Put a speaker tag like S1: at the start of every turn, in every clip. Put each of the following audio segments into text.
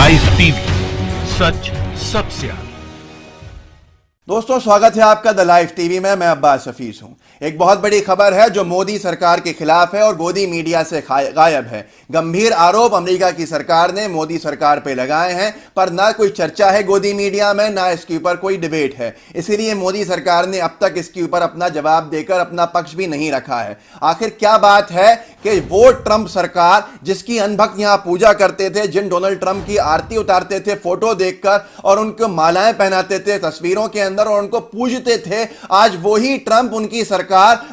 S1: Live TV, सच सबसे आगे।
S2: दोस्तों, स्वागत है आपका द लाइव टीवी में। मैं अब्बास हफीज हूं। एक बहुत बड़ी खबर है जो मोदी सरकार के खिलाफ है और गोदी मीडिया से गायब है। गंभीर आरोप अमेरिका की सरकार ने मोदी सरकार पे लगाए हैं, पर ना कोई चर्चा है गोदी मीडिया में, ना इसके ऊपर कोई डिबेट है। इसीलिए मोदी सरकार ने अब तक इसके ऊपर अपना जवाब देकर अपना पक्ष भी नहीं रखा है। आखिर क्या बात है कि वो ट्रंप सरकार जिसकी अनभक्त यहां पूजा करते थे, जिन डोनाल्ड ट्रंप की आरती उतारते थे फोटो देखकर और उनको मालाएं पहनाते थे तस्वीरों के अंदर और उनको पूजते थे, आज वही ट्रंप उनकी सरकार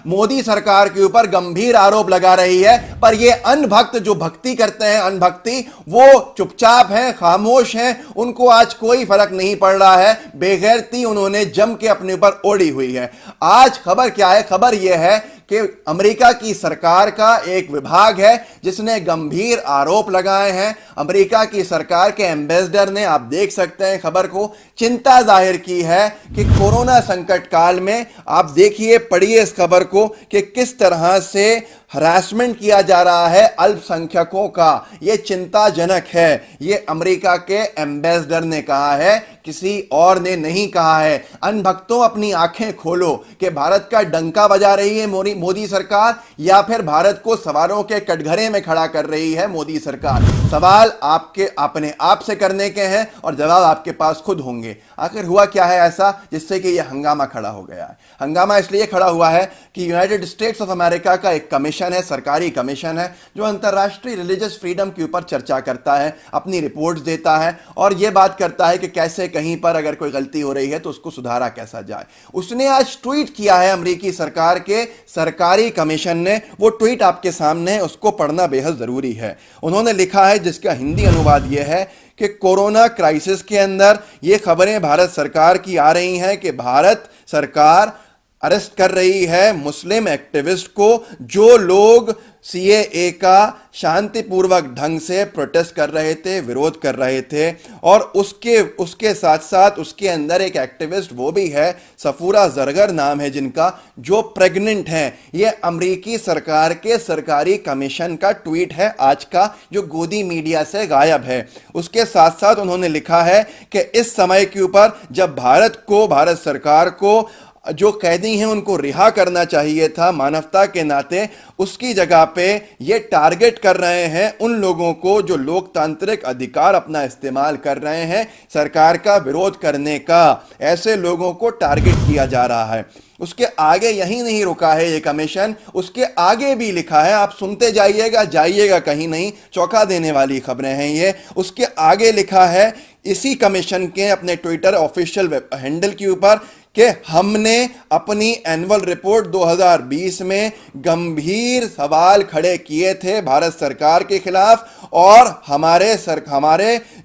S2: मोदी सरकार के ऊपर गंभीर आरोप लगा रही है। पर ये अनभक्त जो भक्ति करते हैं, अनभक्ति, वो चुपचाप हैं, खामोश हैं, उनको आज कोई फर्क नहीं पड़ रहा है। बेगैरती उन्होंने जम के अपने ऊपर ओढ़ी हुई है। आज खबर क्या है? खबर यह है कि अमेरिका की सरकार का एक विभाग है जिसने गंभीर आरोप लगाए हैं। अमेरिका की सरकार के एम्बेसडर ने, आप देख सकते हैं खबर को, चिंता जाहिर की है कि कोरोना संकट काल में, आप देखिए, पढ़िए इस खबर को, कि किस तरह से हरासमेंट किया जा रहा है अल्पसंख्यकों का। यह चिंताजनक है। यह अमेरिका के एम्बेसडर ने कहा है, किसी और ने नहीं कहा है। अनभक्तों, अपनी आंखें खोलो कि भारत का डंका बजा रही है मोदी सरकार या फिर भारत को सवालों के कटघरे में खड़ा कर रही है मोदी सरकार। सवाल आपके अपने आप से करने के हैं और जवाब आपके पास खुद होंगे। आखिर हुआ क्या है ऐसा जिससे कि यह हंगामा खड़ा हो गया है? हंगामा इसलिए खड़ा हुआ है कि यूनाइटेड स्टेट्स ऑफ अमेरिका का एक कमीशन है, सरकारी कमीशन है, जो अंतर्राष्ट्रीय रिलीजियस फ्रीडम के ऊपर चर्चा करता है, अपनी रिपोर्ट्स देता है और यह बात करता है कि कैसे कहीं पर अगर कोई गलती हो रही है तो उसको सुधारा कैसा जाए। उसने आज ट्वीट किया है अमेरिकी सरकार के सरकारी कमीशन ने। वो ट्वीट आपके सामने है, उसको पढ़ना बेहद जरूरी है। उन्होंने लिखा है, जिसका हिंदी अनुवाद यह है कि कोरोना क्राइसिस के अंदर ये खबरें भारत सरकार की आ रही हैं कि भारत सरकार अरेस्ट कर रही है मुस्लिम एक्टिविस्ट को, जो लोग सीएए का शांतिपूर्वक ढंग से प्रोटेस्ट कर रहे थे, विरोध कर रहे थे। और उसके साथ साथ उसके अंदर एक एक्टिविस्ट वो भी है, सफूरा जरगर नाम है जिनका, जो प्रेग्नेंट हैं। ये अमेरिकी सरकार के सरकारी कमीशन का ट्वीट है आज का, जो गोदी मीडिया से गायब है। उसके साथ साथ उन्होंने लिखा है कि इस समय के ऊपर जब भारत सरकार को जो कैदी हैं उनको रिहा करना चाहिए था मानवता के नाते, उसकी जगह पे ये टारगेट कर रहे हैं उन लोगों को जो लोकतांत्रिक अधिकार अपना इस्तेमाल कर रहे हैं सरकार का विरोध करने का। ऐसे लोगों को टारगेट किया जा रहा है। उसके आगे यही नहीं रुका है ये कमीशन, उसके आगे भी लिखा है, आप सुनते जाइएगा कहीं नहीं, चौंका देने वाली खबरें हैं ये। उसके आगे लिखा है इसी कमीशन के अपने ट्विटर ऑफिशियल हैंडल के ऊपर कि हमने अपनी एनुअल रिपोर्ट 2020 में गंभीर सवाल खड़े किए थे भारत सरकार के खिलाफ और हमारे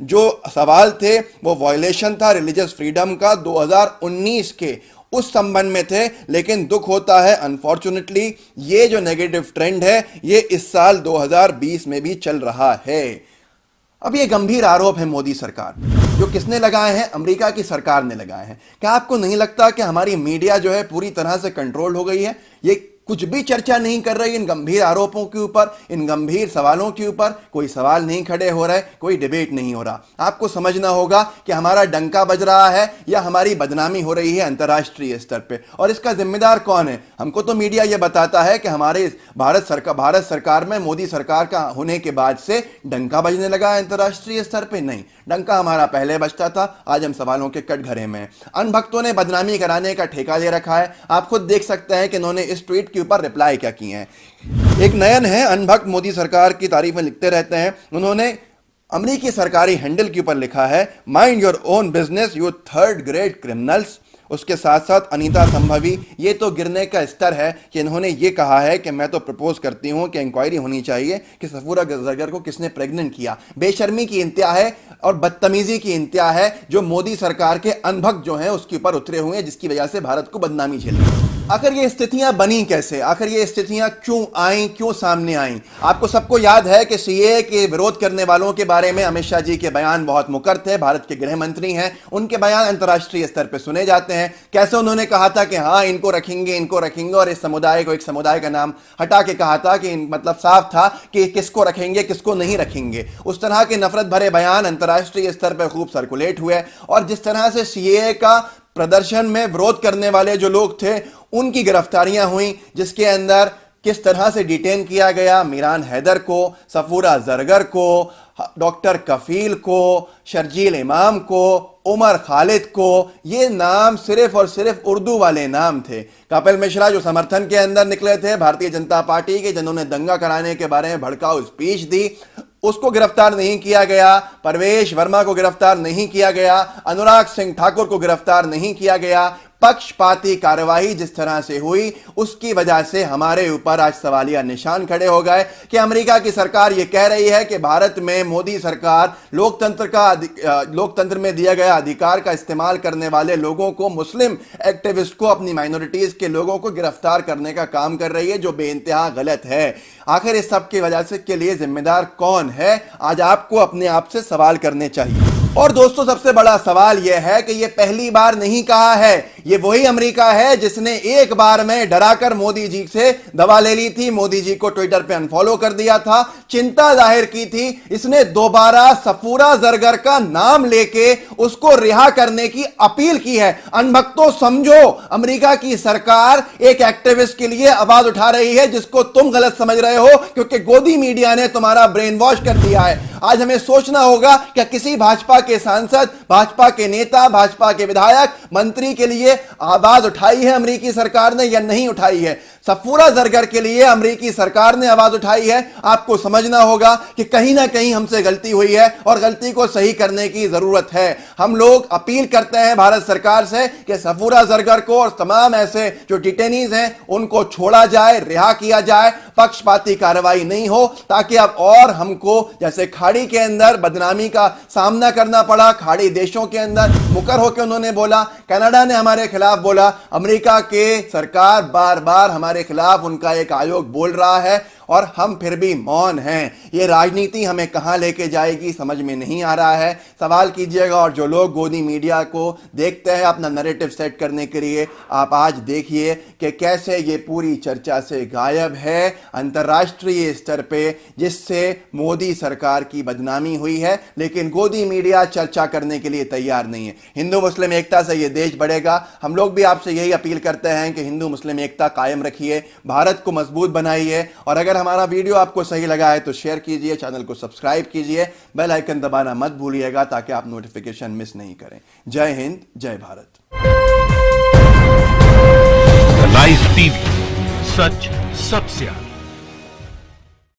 S2: जो सवाल थे वो वायलेशन था रिलीजियस फ्रीडम का 2019 के, उस संबंध में थे। लेकिन दुख होता है, अनफॉर्चुनेटली ये जो नेगेटिव ट्रेंड है ये इस साल 2020 में भी चल रहा है। अब ये गंभीर आरोप है मोदी सरकार, जो किसने लगाए हैं? अमेरिका की सरकार ने लगाए हैं। क्या आपको नहीं लगता कि हमारी मीडिया जो है पूरी तरह से कंट्रोल हो गई है? ये कुछ भी चर्चा नहीं कर रही इन गंभीर आरोपों के ऊपर, इन गंभीर सवालों के ऊपर। कोई सवाल नहीं खड़े हो रहे, कोई डिबेट नहीं हो रहा। आपको समझना होगा कि हमारा डंका बज रहा है या हमारी बदनामी हो रही है अंतर्राष्ट्रीय स्तर पे, और इसका जिम्मेदार कौन है? हमको तो मीडिया यह बताता है कि हमारे भारत सरकार में मोदी सरकार का होने के बाद से डंका बजने लगा है अंतर्राष्ट्रीय स्तर पे। नहीं, डंका हमारा पहले बजता था, आज हम सवालों के कटघरे में। अनभक्तों ने बदनामी कराने का ठेका ले रखा है। आप खुद देख सकते हैं कि इन्होंने इस ट्वीट ऊपर रिप्लाई क्या किए हैं। एक नयन है, अनभक्त मोदी सरकार की तारीफें लिखते रहते हैं। उन्होंने अमेरिकी सरकारी हैंडल के ऊपर लिखा है, mind your own business you third grade criminals. उसके साथ साथ अनीता संभवी, ये तो गिरने का स्तर है कि इन्होंने ये कहा है कि मैं तो प्रपोज करती हूं कि इंक्वायरी होनी चाहिए कि सफूरा जरगर को किसने प्रेग्नेंट किया। बेशर्मी की इंतहा है और बदतमीजी की इंतहा है जो मोदी सरकार के अनभक्त जो हैं उसके ऊपर उतरे हुए हैं, जिसकी वजह से भारत को बदनामी झेलनी है। आखिर ये स्थितियां बनी कैसे, आखिर ये स्थितियां क्यों आई, क्यों सामने आई? आपको सबको याद है कि सीएए के विरोध करने वालों के बारे में अमित शाह जी के बयान बहुत मुकर थे। भारत के गृह मंत्री हैं, उनके बयान अंतर्राष्ट्रीय स्तर पर सुने जाते हैं। कैसे उन्होंने कहा था कि हाँ इनको रखेंगे, और इस समुदाय को, एक समुदाय का नाम हटा के कहा था कि मतलब साफ था कि किसको रखेंगे किसको नहीं रखेंगे। उस तरह के नफरत भरे बयान अंतर्राष्ट्रीय स्तर पर खूब सर्कुलेट हुए, और जिस तरह से सीएए का प्रदर्शन में विरोध करने वाले जो लोग थे उनकी गिरफ्तारियां हुई, जिसके अंदर किस तरह से डिटेन किया गया मीरान हैदर को, सफूरा जरगर को, डॉक्टर कफील को, शर्जील इमाम को, उमर खालिद को। ये नाम सिर्फ और सिर्फ उर्दू वाले नाम थे। कपिल मिश्रा जो समर्थन के अंदर निकले थे भारतीय जनता पार्टी के, जिन्होंने दंगा कराने के बारे में भड़काऊ स्पीच दी, उसको गिरफ्तार नहीं किया गया। परवेश वर्मा को गिरफ्तार नहीं किया गया। अनुराग सिंह ठाकुर को गिरफ्तार नहीं किया गया। पक्षपाती कार्रवाई जिस तरह से हुई उसकी वजह से हमारे ऊपर आज सवालिया निशान खड़े हो गए कि अमेरिका की सरकार यह कह रही है कि भारत में मोदी सरकार लोकतंत्र में दिया गया अधिकार का इस्तेमाल करने वाले लोगों को, मुस्लिम एक्टिविस्ट को, अपनी माइनॉरिटीज के लोगों को गिरफ्तार करने का काम कर रही है, जो बेइंतहा गलत है। आखिर इस सब की वजह से के लिए जिम्मेदार कौन है? आज आपको अपने आप से सवाल करने चाहिए। और दोस्तों सबसे बड़ा सवाल यह है कि यह पहली बार नहीं कहा है, यह वही अमेरिका है जिसने एक बार में डराकर मोदी जी से दवा ले ली थी, मोदी जी को ट्विटर पे अनफॉलो कर दिया था, चिंता जाहिर की थी। इसने दोबारा सफूरा जरगर का नाम लेके उसको रिहा करने की अपील की है। अनभक्तों समझो, अमेरिका की सरकार एक एक्टिविस्ट के लिए आवाज उठा रही है जिसको तुम गलत समझ रहे हो, क्योंकि गोदी मीडिया ने तुम्हारा ब्रेन वॉश कर दिया है। आज हमें सोचना होगा कि किसी भाजपा के सांसद, भाजपा के नेता, भाजपा के विधायक, मंत्री के लिए आवाज उठाई है अमेरिकी सरकार ने या नहीं उठाई है। सफूरा जरगर के लिए अमेरिकी सरकार ने आवाज उठाई है। आपको समझना होगा कि कहीं ना कहीं हमसे गलती हुई है और गलती को सही करने की जरूरत है। हम लोग अपील करते हैं भारत सरकार से कि सफूरा जरगर को और तमाम ऐसे जो डिटेनीज हैं उनको छोड़ा जाए, रिहा किया जाए, पक्षपाती कार्रवाई नहीं हो, ताकि अब और हमको जैसे खाड़ी के अंदर बदनामी का सामना करना पड़ा, खाड़ी देशों के अंदर मुकर होकर उन्होंने बोला, कनाडा ने हमारे खिलाफ बोला, अमेरिका के सरकार बार बार हमारे खिलाफ उनका एक आयोग बोल रहा है और हम फिर भी मौन हैं। ये राजनीति हमें कहां लेके जाएगी समझ में नहीं आ रहा है। सवाल कीजिएगा। और जो लोग गोदी मीडिया को देखते हैं अपना नैरेटिव सेट करने के लिए, आप आज देखिए कि कैसे ये पूरी चर्चा से गायब है अंतर्राष्ट्रीय स्तर पे, जिससे मोदी सरकार की बदनामी हुई है, लेकिन गोदी मीडिया चर्चा करने के लिए तैयार नहीं है। हिंदू मुस्लिम एकता से ये देश बढ़ेगा। हम लोग भी आपसे यही अपील करते हैं कि हिंदू मुस्लिम एकता कायम रखिए, भारत को मजबूत बनाइए। और अगर हमारा वीडियो आपको सही लगा है तो शेयर कीजिए, चैनल को सब्सक्राइब कीजिए, बेल आइकन दबाना मत भूलिएगा ताकि आप नोटिफिकेशन मिस नहीं करें। जय हिंद, जय भारत।
S1: लाइव टीवी, सच सबसे आगे।